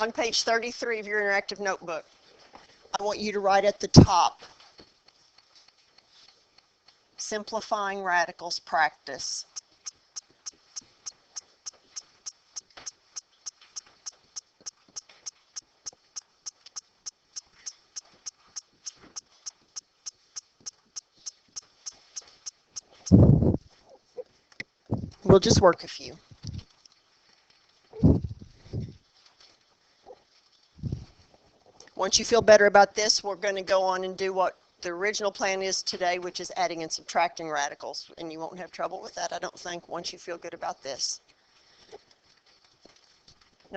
On page 33 of your interactive notebook, I want you to write at the top, simplifying radicals practice. We'll just work a few. Once you feel better about this, we're going to go on and do what the original plan is today, which is adding and subtracting radicals. And you won't have trouble with that, I don't think, once you feel good about this.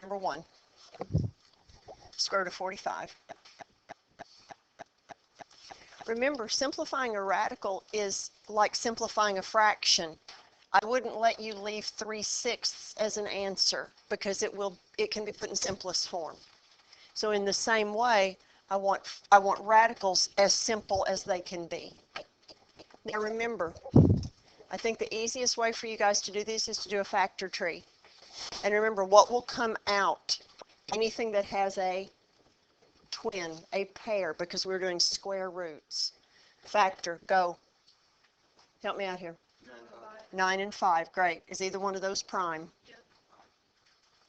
Number 1, square root of 45. Remember, simplifying a radical is like simplifying a fraction. I wouldn't let you leave 3/6 as an answer because it can be put in simplest form. So in the same way, I want radicals as simple as they can be. Now remember, I think the easiest way for you guys to do this is to do a factor tree. And remember, what will come out? Anything that has a twin, a pair, because we're doing square roots. Factor, go. Help me out here. 9 and 5, great. Is either one of those prime?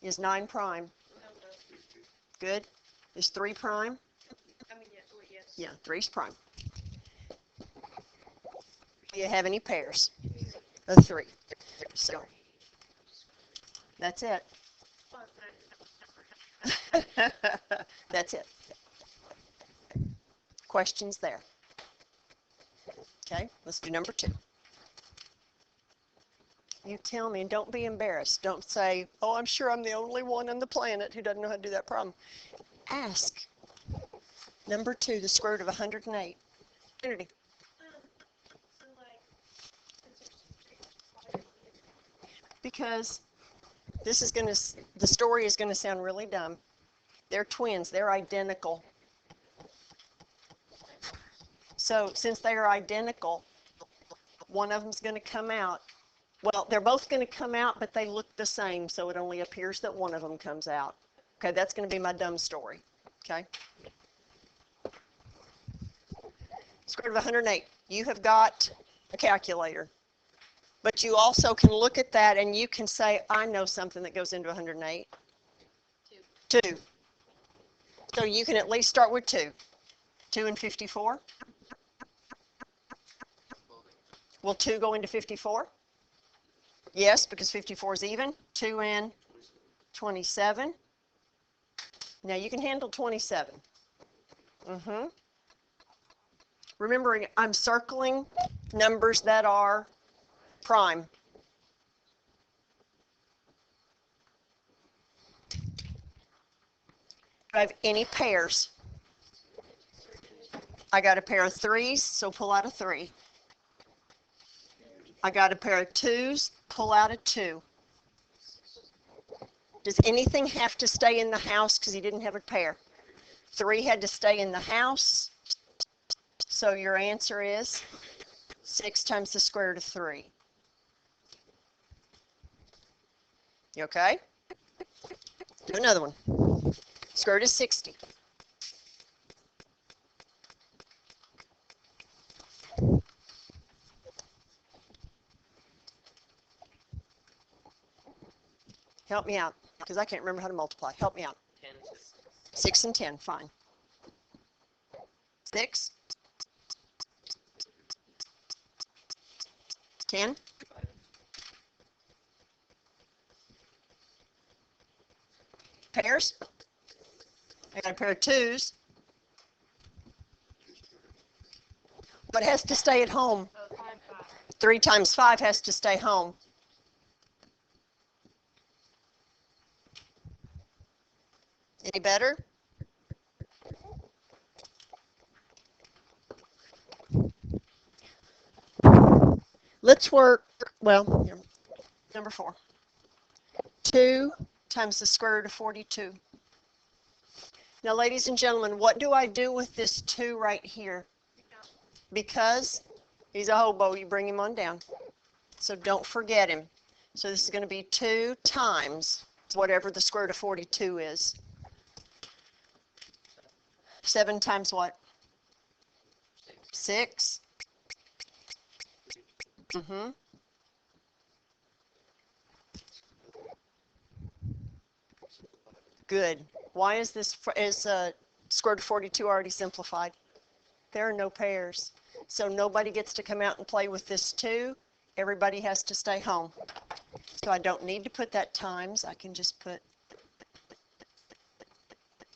Is 9 prime? Good. Is 3 prime? Yes. Yeah, 3's prime. Do you have any pairs? A 3. So, that's it. That's it. Questions there? Okay, let's do number 2. You tell me, and don't be embarrassed. Don't say, oh, I'm sure I'm the only one on the planet who doesn't know how to do that problem. Ask. Number 2, the square root of 108. Trinity. Because this is going to, the story is going to sound really dumb. They're twins. They're identical. So since they are identical, one of them's going to come out. Well, they're both going to come out, but they look the same, so it only appears that one of them comes out. Okay, that's going to be my dumb story. Okay. Square root of 108. You have got a calculator, but you also can look at that and you can say, I know something that goes into 108. 2. So you can at least start with 2. 2 and 54. Will 2 go into 54? Yes, because 54 is even. 2 and 27. Now you can handle 27. Remembering, I'm circling numbers that are prime. Do I have any pairs? I got a pair of 3s, so pull out a 3. I got a pair of 2s, pull out a 2. Does anything have to stay in the house because he didn't have a pair? 3 had to stay in the house. So your answer is 6 times the square root of 3. You okay? Do another one. Square root of 60. Help me out, because I can't remember how to multiply. Help me out. 10. 6 and 10, fine. 6. 10. 5. Pairs. I got a pair of 2s. What has to stay at home? 3 times 5 has to stay home. Any better? Let's work, well, number 4. 2 times the square root of 42. Now, ladies and gentlemen, what do I do with this 2 right here? Because he's a hobo, you bring him on down. So don't forget him. So this is going to be 2 times whatever the square root of 42 is. 7 times what? 6. Mm-hmm. Good. Why is this square root of 42 already simplified? There are no pairs. So nobody gets to come out and play with this 2. Everybody has to stay home. So I don't need to put that times. I can just put,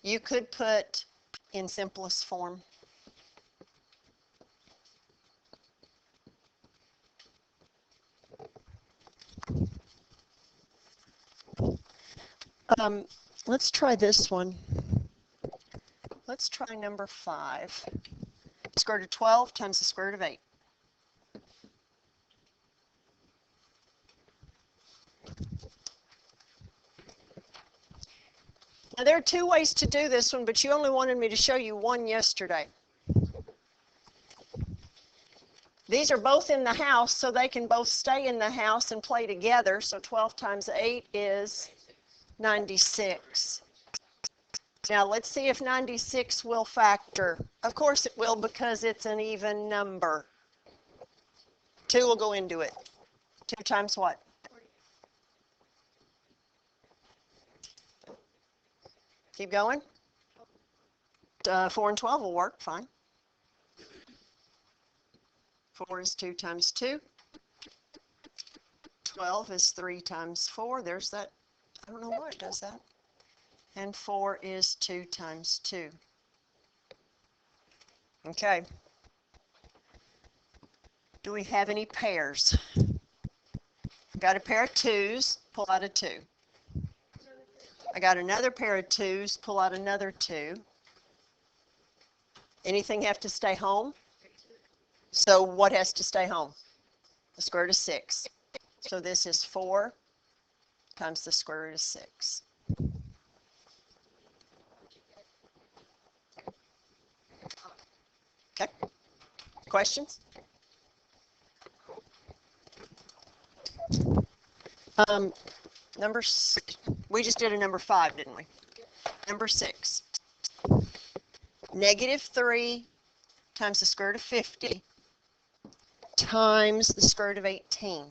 you could put in simplest form. Let's try this one. Let's try number 5. Square root of 12 times the square root of 8. Now there are 2 ways to do this one, but you only wanted me to show you one yesterday. These are both in the house, so they can both stay in the house and play together. So 12 times 8 is 96. Now let's see if 96 will factor. Of course it will, because it's an even number. 2 will go into it. 2 times what? Keep going. 4 and 12 will work fine. 4 is 2 times 2. 12 is 3 times 4. There's that. I don't know why it does that. And 4 is 2 times 2. Okay. Do we have any pairs? Got a pair of 2s, pull out a 2. I got another pair of 2s, pull out another 2. Anything have to stay home? So what has to stay home? The square root of 6. So this is 4 times the square root of 6. Okay. Questions? We just did a number 5, didn't we? Number 6. Negative 3 times the square root of 50 times the square root of 18.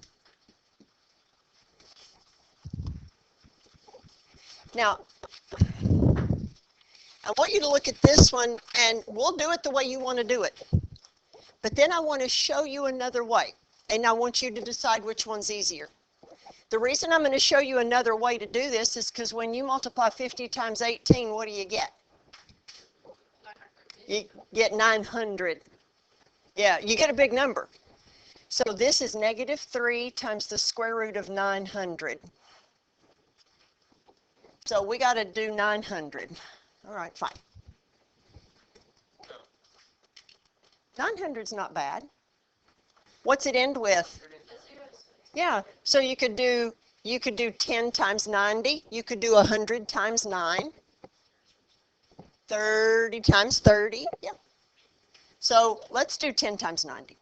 Now, I want you to look at this one, and we'll do it the way you want to do it. But then I want to show you another way, and I want you to decide which one's easier. The reason I'm going to show you another way to do this is because when you multiply 50 times 18, what do you get? You get 900. Yeah, you get a big number. So this is negative 3 times the square root of 900. So we got to do 900. All right, fine. 900's not bad. What's it end with? Yeah, so you could do 10 times 90. You could do 100 times 9. 30 times 30. Yeah. So let's do 10 times 90.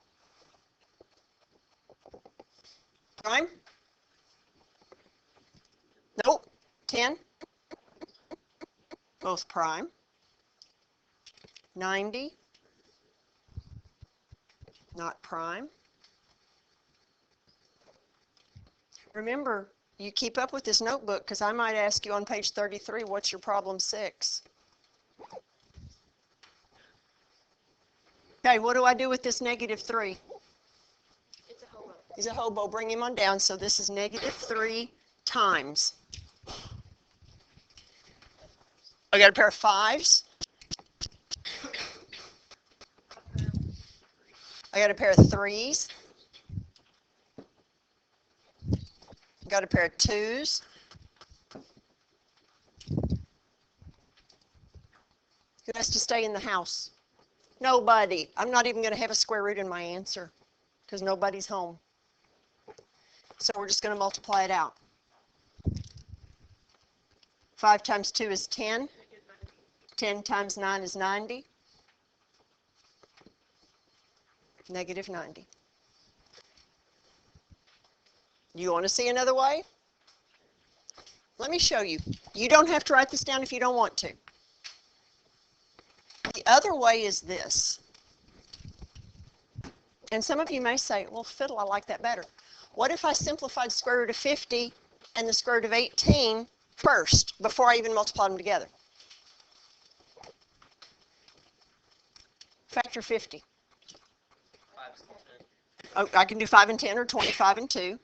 Prime? Nope. 10. Both prime. 90. Not prime. Remember, you keep up with this notebook, because I might ask you on page 33, what's your problem 6? Okay, what do I do with this negative 3? It's a hobo. He's a hobo. Bring him on down. So this is negative 3 times. I got a pair of 5s. I got a pair of 3s. Got a pair of 2s. Who has to stay in the house? Nobody. I'm not even going to have a square root in my answer because nobody's home. So we're just going to multiply it out. 5 times 2 is 10. 10 times 9 is 90. Negative 90. You want to see another way? Let me show you. You don't have to write this down if you don't want to. The other way is this. And some of you may say, well, fiddle, I like that better. What if I simplified square root of 50 and the square root of 18 first, before I even multiplied them together? Factor 50. 5 and 10. Oh, I can do 5 and 10 or 25 and 2.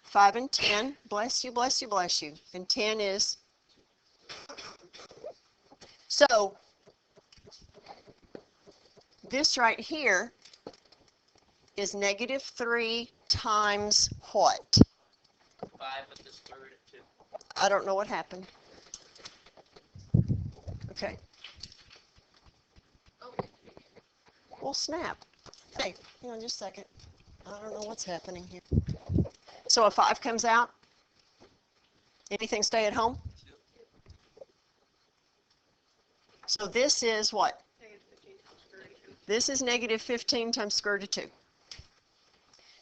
5 and 10, bless you, bless you, bless you. And 10 is, so this right here is negative 3 times what? 5 with the square root of 2. I don't know what happened. Okay. Oh, Well, snap. Hey, hang on just a second. I don't know what's happening here. So a 5 comes out. Anything stay at home? So this is what? This is negative 15 times square root of 2.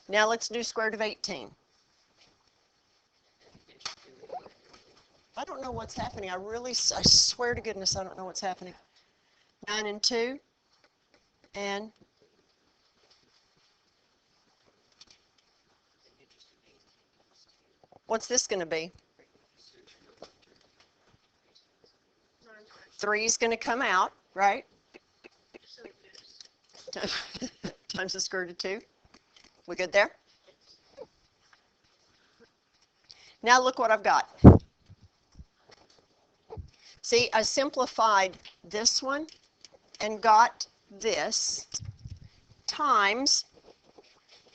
Now let's do square root of 18. I don't know what's happening. I swear to goodness, I don't know what's happening. 9 and 2, and what's this going to be? 3 is going to come out, right? Times the square root of 2. We good there? Now look what I've got. See, I simplified this one and got this times,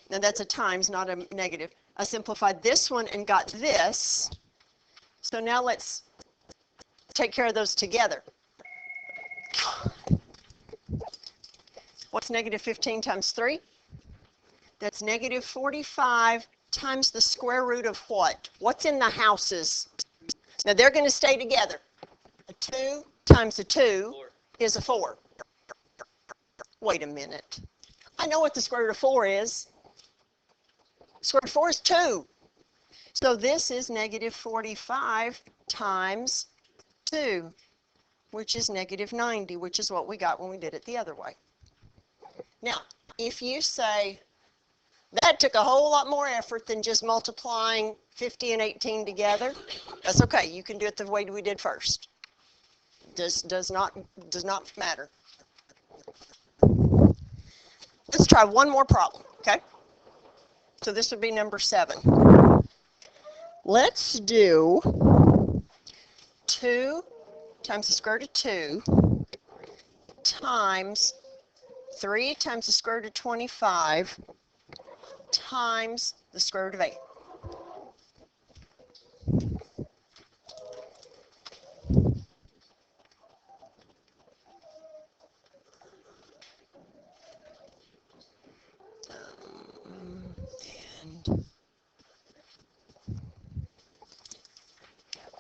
now that's a times, not a negative. I simplified this one and got this. So now let's take care of those together. What's negative 15 times 3? That's negative 45 times the square root of what? What's in the houses? Now they're going to stay together. A 2 times a 2 4. is a 4. Wait a minute. I know what the square root of 4 is. Square root of 4 is 2. So this is negative 45 times 2, which is negative 90, which is what we got when we did it the other way. Now, if you say, that took a whole lot more effort than just multiplying 50 and 18 together, that's okay. You can do it the way we did first. Does not matter. Let's try one more problem, okay? So this would be number 7. Let's do 2 times the square root of 2 times 3 times the square root of 25 times the square root of 8.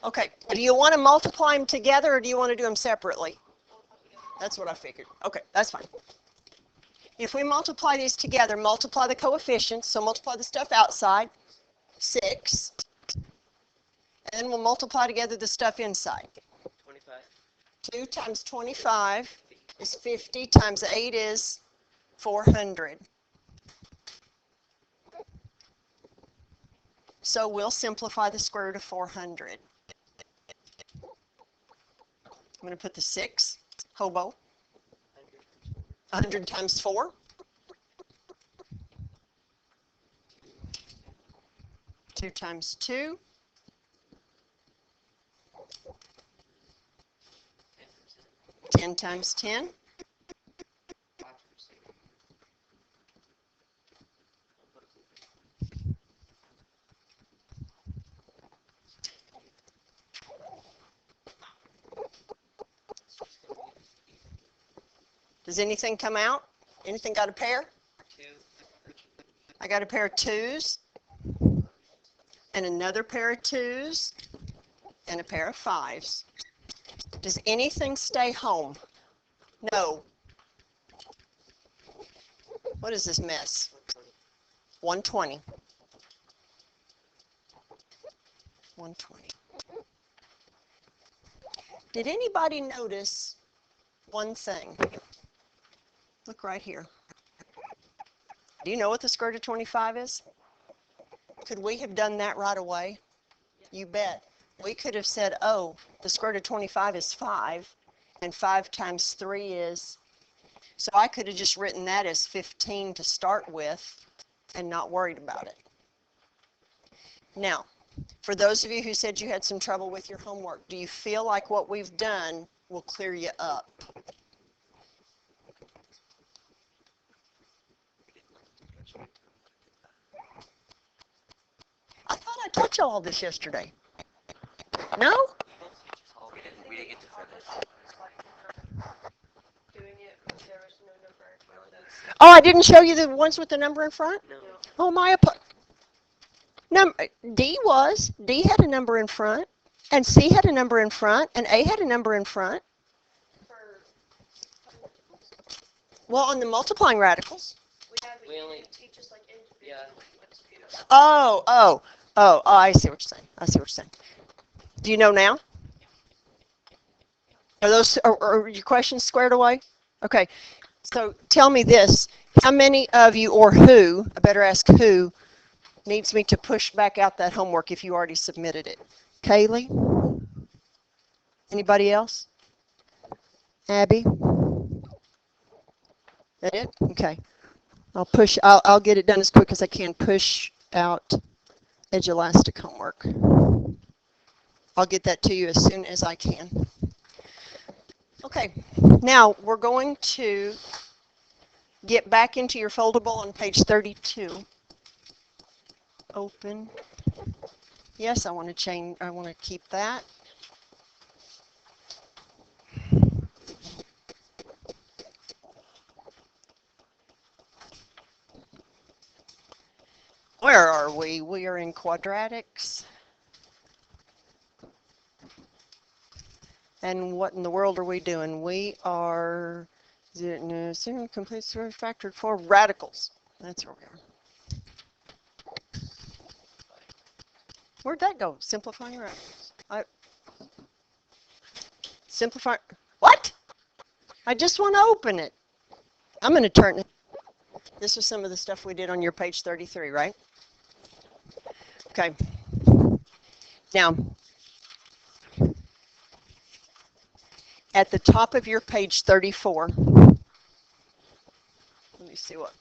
Okay, do you want to multiply them together or do you want to do them separately? That's what I figured. Okay, that's fine. If we multiply these together, multiply the coefficients, so multiply the stuff outside, 6, and then we'll multiply together the stuff inside. 25. 2 times 25 is 50, times 8 is 400. So we'll simplify the square root of 400. I'm going to put the 6, hobo, 100 times 4. 2 times 2. 10 times 10. 5%. Does anything come out? Anything got a pair? 2. I got a pair of 2s, and another pair of 2s, and a pair of 5s. Does anything stay home? No. What is this mess? 120. 120. Did anybody notice one thing. Look right here. Do you know what the square root of 25 is? Could we have done that right away? You bet. We could have said, oh, the square root of 25 is 5, and 5 times 3 is, so I could have just written that as 15 to start with and not worried about it. Now, for those of you who said you had some trouble with your homework, do you feel like what we've done will clear you up? I thought I taught you all this yesterday. No? We didn't get to finish. Doing it, but there was no number in front of them. Oh, I didn't show you the ones with the number in front? No. Oh, D had a number in front, and C had a number in front, and A had a number in front. Well, on the multiplying radicals. We only- didn't teach us like individually Yeah. what to do. Oh, I see what you're saying. I see what you're saying. Do you know now? Are your questions squared away? Okay. So tell me this. How many of you, or who, I better ask who, needs me to push back out that homework if you already submitted it? Kaylee? Anybody else? Abby? That it? Okay. I'll get it done as quick as I can. Push out Edulastic homework. I'll get that to you as soon as I can. Okay. Now we're going to get back into your foldable on page 32. Open. Yes, I want to keep that. Where are we? We are in quadratics. And what in the world are we doing? We are complete factored for radicals. That's where we are. Where'd that go? Simplifying radicals. Simplify. What? I just want to open it. I'm going to turn it. This was some of the stuff we did on your page 33, right? Okay. Now, at the top of your page 34, let me see what.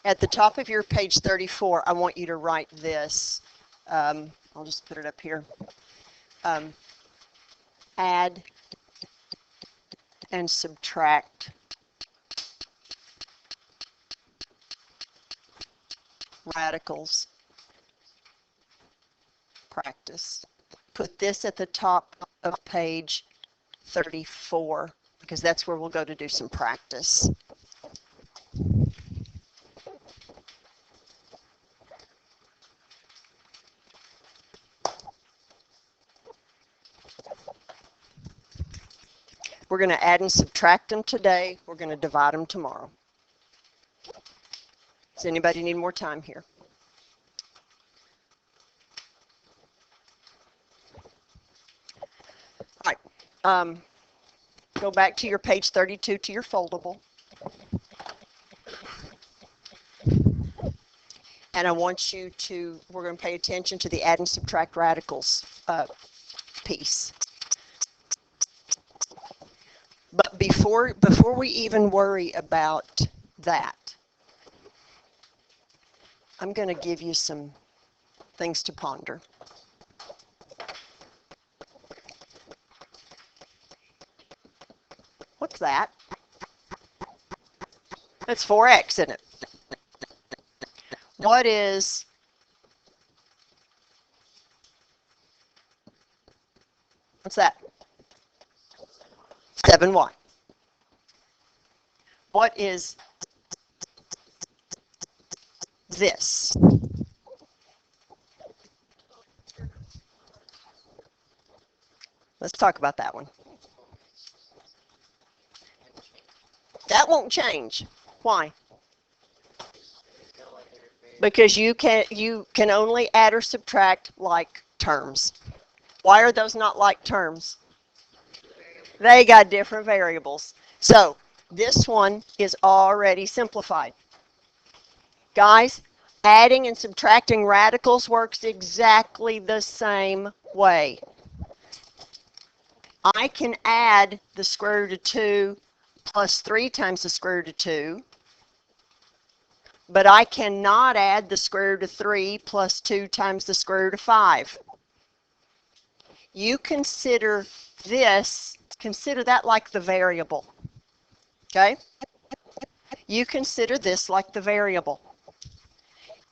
At the top of your page 34, I want you to write this. I'll just put it up here. Add and subtract radicals practice. Put this at the top of page 34 because that's where we'll go to do some practice. We're going to add and subtract them today. We're going to divide them tomorrow. Does anybody need more time here? All right. Go back to your page 32 to your foldable. And I want you to, we're going to pay attention to the add and subtract radicals piece. But before we even worry about that, I'm going to give you some things to ponder. What's that? That's 4x, isn't it? What is what's that? 7y. What is this? Let's talk about that one. That won't change. Why? Because you can only add or subtract like terms. Why are those not like terms? They got different variables. So this one is already simplified. Guys, adding and subtracting radicals works exactly the same way. I can add the square root of 2 plus 3 times the square root of 2, but I cannot add the square root of 3 plus 2 times the square root of 5. You consider that like the variable, okay? You consider this like the variable.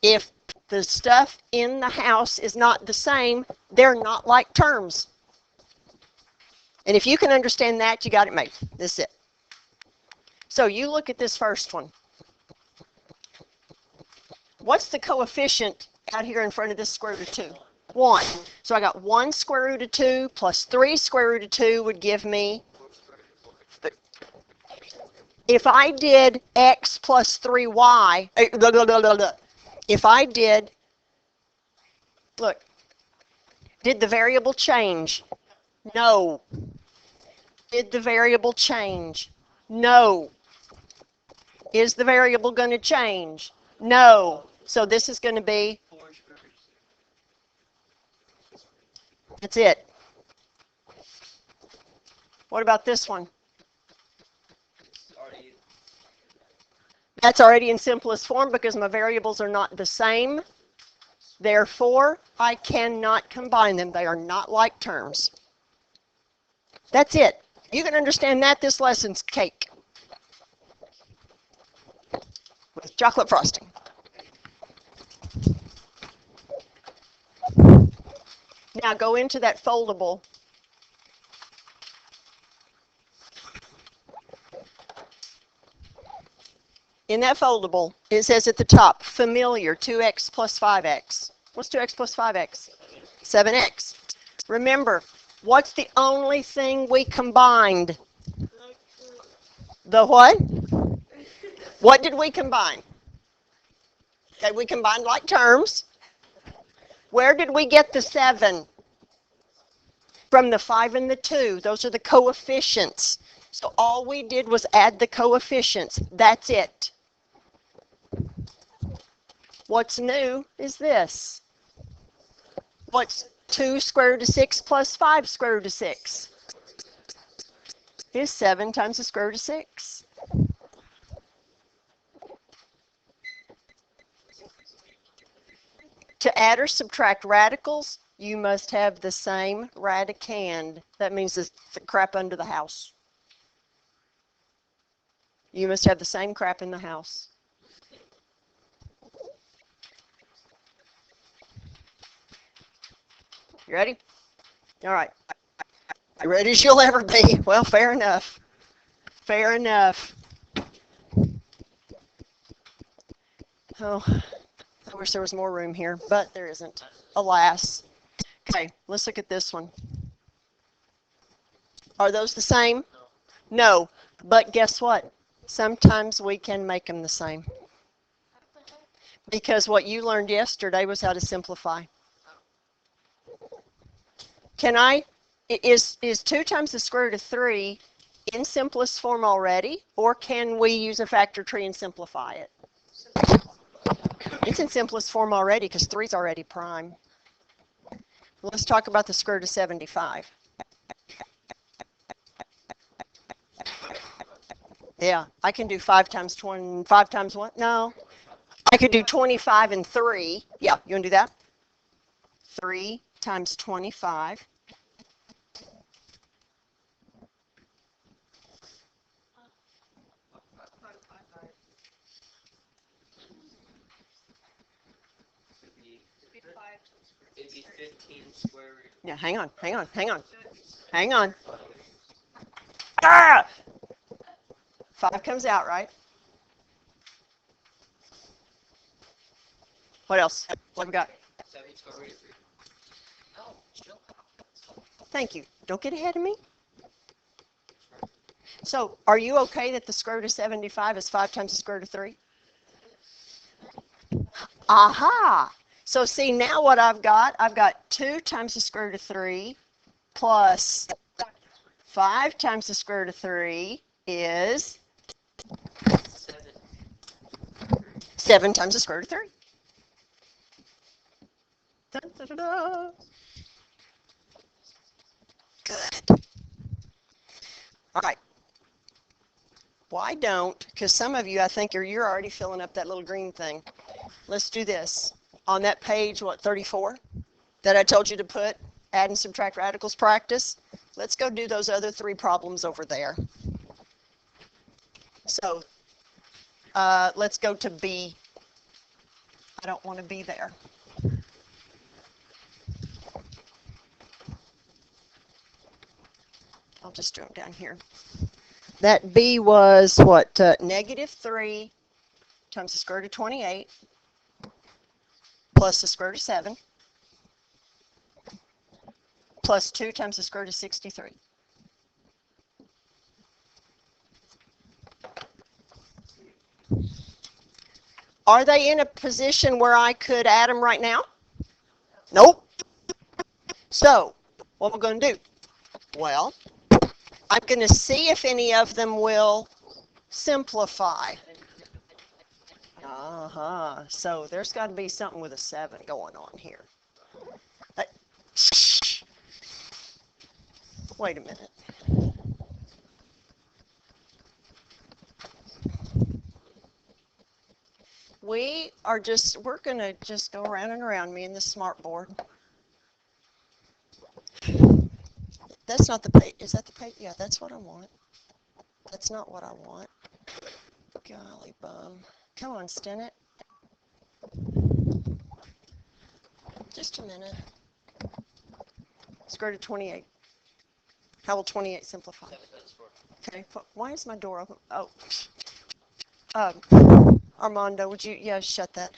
If the stuff in the house is not the same, they're not like terms. And if you can understand that, you got it made. That's it. So you look at this first one. What's the coefficient out here in front of this square root of 2? 1. So I got 1 square root of 2 plus 3 square root of 2 would give me, if I did x plus 3y, if I did, look, did the variable change? No. Did the variable change? No. Is the variable going to change? No. So this is going to be, that's it. What about this one? That's already in simplest form because my variables are not the same. Therefore, I cannot combine them. They are not like terms. That's it. You can understand that. This lesson's cake with chocolate frosting. Now go into that foldable. In that foldable, it says at the top, familiar, 2x plus 5x. What's 2x plus 5x? 7x. Remember, what's the only thing we combined? The what? What did we combine? Okay, we combined like terms. Where did we get the 7? From the 5 and the 2. Those are the coefficients. So all we did was add the coefficients. That's it. What's new is this. What's 2 square root of 6 plus 5 square root of 6? Is 7 times the square root of 6. To add or subtract radicals, you must have the same radicand. That means the crap under the house. You must have the same crap in the house. You ready? All right. Ready as you'll ever be. Well, fair enough. Fair enough. Oh, I wish there was more room here, but there isn't. Alas. Okay, let's look at this one. Are those the same? No. But guess what? Sometimes we can make them the same. Because what you learned yesterday was how to simplify. Is 2 times the square root of 3 in simplest form already? Or can we use a factor tree and simplify it? It's in simplest form already because 3 is already prime. Let's talk about the square root of 75. Yeah, I can do 5 times 20, 5 times 1? No. I could do 25 and 3. Yeah, you want to do that? 3 times 25. It'd be 15 square root. Yeah, hang on. Hang on. Ah! 5 comes out, right? What else? What have we got? 7 square root of 3. Oh, still. Thank you. Don't get ahead of me. So, are you okay that the square root of 75 is 5 times the square root of 3? Aha! So see, now what I've got 2 times the square root of 3 plus 5 times the square root of 3 is 7. 7 times the square root of 3. Dun, dun, dun, dun. Good. All right. Why don't, because some of you, I think, you're already filling up that little green thing. Let's do this. On that page, what, 34, that I told you to put, add and subtract radicals practice, let's go do those other 3 problems over there. So let's go to B. I don't want to be there. I'll just do them down here. That B was what? Negative 3 times the square root of 28 plus the square root of 7 plus 2 times the square root of 63. Are they in a position where I could add them right now? Nope. So what am I going to do? Well, I'm going to see if any of them will simplify. So there's got to be something with a 7 going on here. Wait a minute. We're going to just go around and around me in this smart board. That's not the page. Is that the page? Yeah, that's what I want. That's not what I want. Golly bum. Come on, Stennett. Just a minute. Square root of 28. How will 28 simplify? Okay, why is my door open? Oh. Armando, would you, yeah, shut that.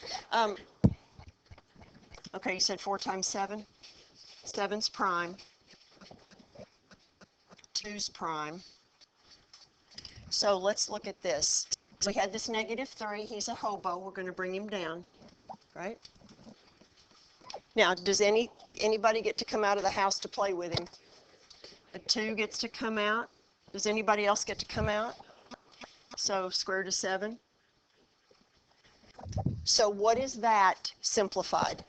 Okay, you said 4 times 7. 7's prime. 2's prime. So let's look at this. We had this negative 3. He's a hobo. We're going to bring him down, right? Now, does anybody get to come out of the house to play with him? A 2 gets to come out. Does anybody else get to come out? So square root of 7. So what is that simplified?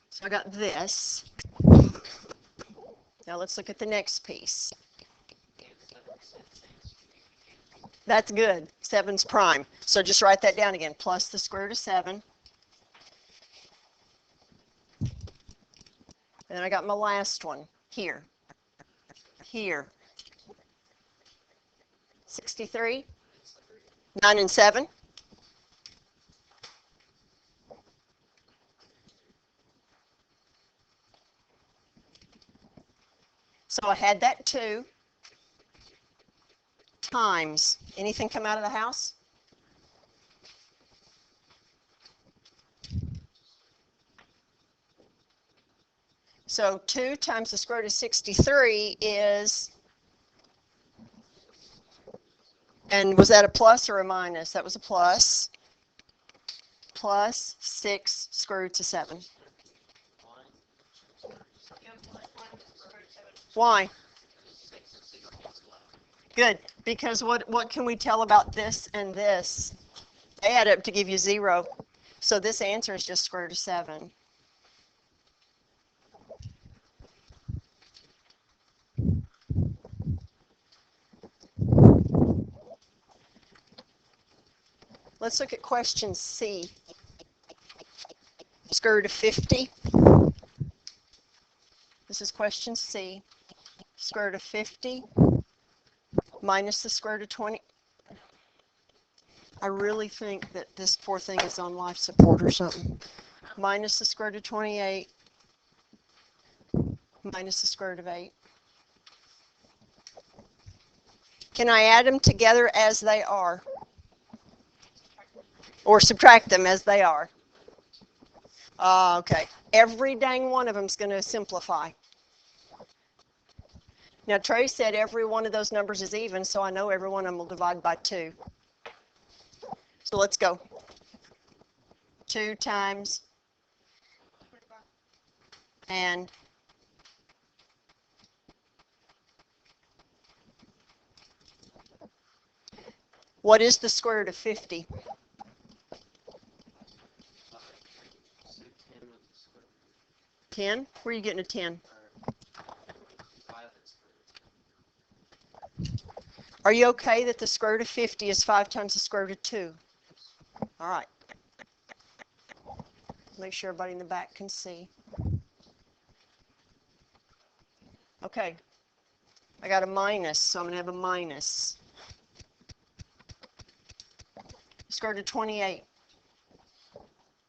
So I got this. Now let's look at the next piece. That's good. 7's prime. So just write that down again. Plus the square root of 7. And then I got my last one here. Here. 63. 9 and 7. So I had that 2 times. Anything come out of the house? So 2 times the square root of 63 is, and was that a plus or a minus? That was a plus. Plus 6 square roots of 7. Why? Good, because what can we tell about this and this? They add up to give you 0. So this answer is just square root of 7. Let's look at question C. Square root of 50. This is question C. Square root of 50 minus the square root of 20. I really think that this poor thing is on life support or something. Minus the square root of 28 minus the square root of 8. Can I add them together as they are? Or subtract them as they are? Okay. Every dang one of them is going to simplify. Now, Trey said every one of those numbers is even, so I know every one of them will divide by 2. So let's go. 2 times And what is the square root of 50? 10? Where are you getting a 10? Are you okay that the square root of 50 is 5 times the square root of 2? All right. Make sure everybody in the back can see. Okay. I got a minus, so I'm going to have a minus. Square root of 28.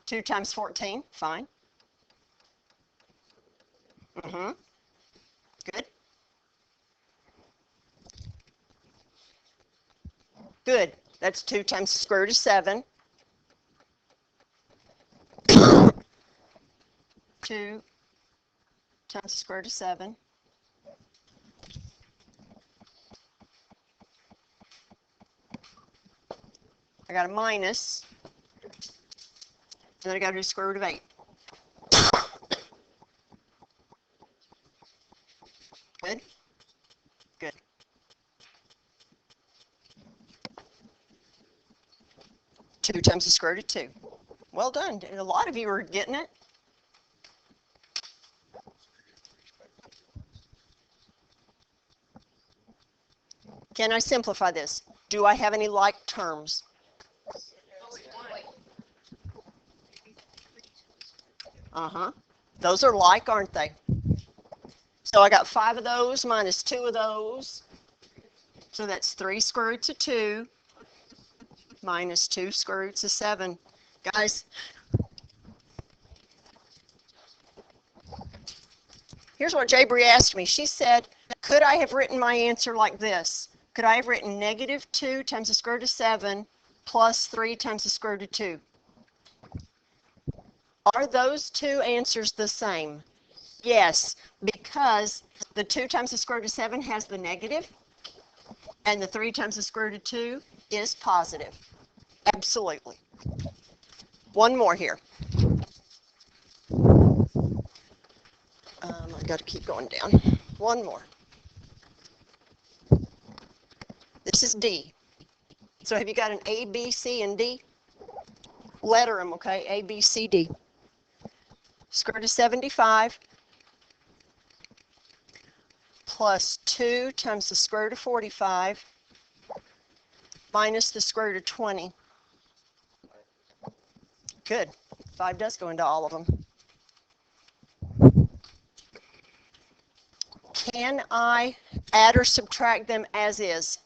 2 times 14, fine. Good. Good. That's 2 times the square root of 7. 2 times the square root of 7. I got a minus. And then I got to do the square root of 8. Good? Good. Two times the square root of 2. Well done. A lot of you are getting it. Can I simplify this? Do I have any like terms? Those are like, aren't they? So I got 5 of those minus 2 of those. So that's 3 square roots of 2 minus 2 square roots of 7. Guys, here's what Jabri asked me. She said, could I have written my answer like this? Could I have written negative 2 times the square root of 7 plus 3 times the square root of 2? Are those two answers the same? Yes, because the 2 times the square root of 7 has the negative, and the 3 times the square root of 2 is positive. Absolutely. One more here. I got to keep going down. One more. This is D. So have you got an A, B, C, and D? Letter them, okay? A, B, C, D. Square root of 75 plus 2 times the square root of 45 minus the square root of 20. Good. 5 does go into all of them. Can I add or subtract them as is?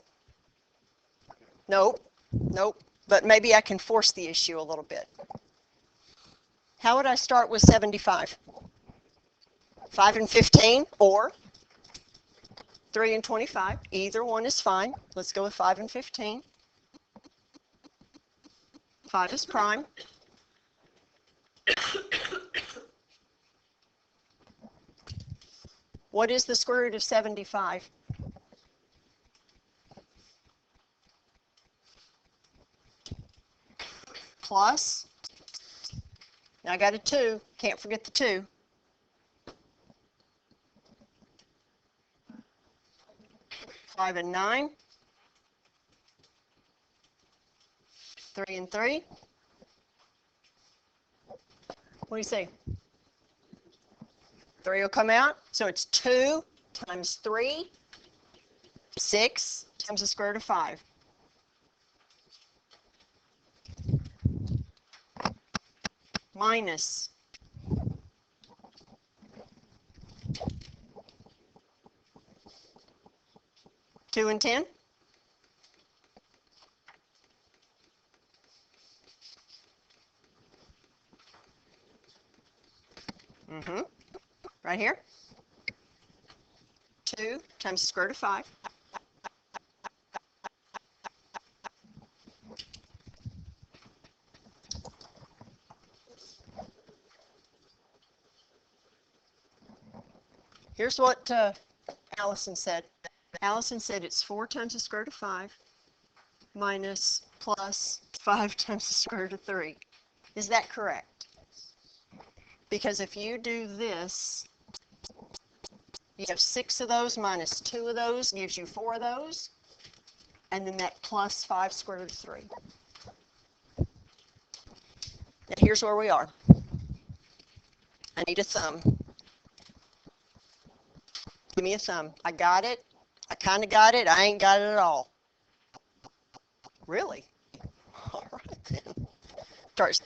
Nope. Nope. But maybe I can force the issue a little bit. How would I start with 75? 5 and 15 or 3 and 25. Either one is fine. Let's go with 5 and 15. 5 is prime. What is the square root of 75? Plus, now I got a 2, can't forget the 2. Five and 9. 3 and 3. What do you say? 3 will come out, so it's 2 times 3, 6 times the square root of 5. Minus 2 and 10. Right here. 2 times the square root of 5. Here's what Allison said. Allison said it's 4 times the square root of 5 minus plus 5 times the square root of 3. Is that correct? Because if you do this, you have 6 of those minus 2 of those gives you 4 of those. And then that plus 5 square root of 3. Now here's where we are. I need a thumb. Give me a thumb. I got it. I kind of got it. I ain't got it at all. Really? All right then. Start